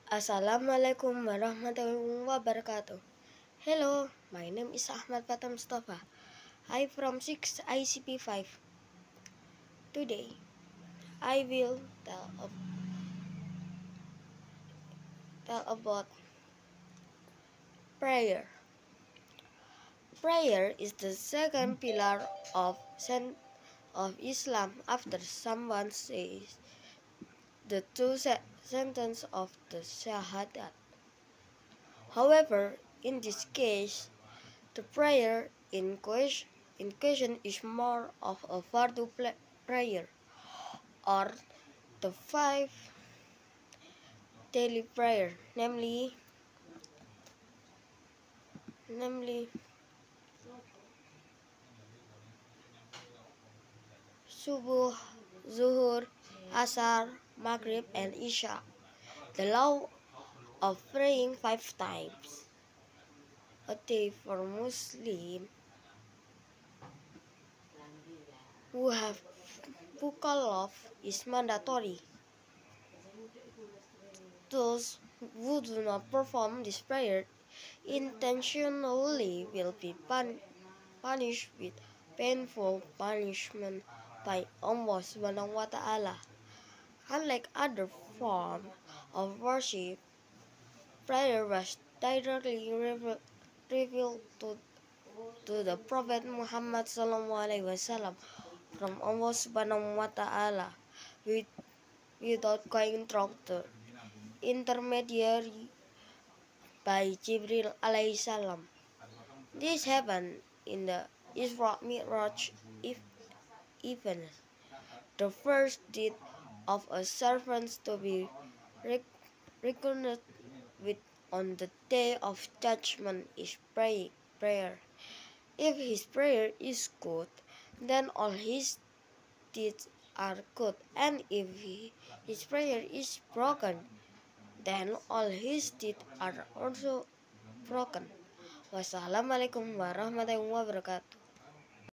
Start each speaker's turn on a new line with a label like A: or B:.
A: Assalamualaikum warahmatullahi wabarakatuh. Hello, my name is Ahmad Fatah Mustafa. I'm from 6 ICP 5. Today, I will tell about prayer. Prayer is the second pillar of Islam after someone says the two sentence of the Shahadat. However, in this case, the prayer in question is more of a fardu prayer, or the five daily prayer, namely subuh, zuhur, asar, maghrib, and isha. The law of praying 5 times a day for Muslims who have mukallaf is mandatory. Those who do not perform this prayer intentionally will be punished with painful punishment by Allah Subhanahu wa Ta'ala. Unlike other forms of worship, prayer was directly revealed to the Prophet Muhammad SAW from Allah Subhanahu wa Ta'ala without going through the intermediary by Jibril alayhi salam. This happened in the Isra Mi'raj event, the first deed of a servant to be reckoned with on the day of judgment is prayer. If his prayer is good, then all his deeds are good, and if his prayer is broken, then all his deeds are also broken. Wassalamualaikum warahmatullahi wabarakatuh.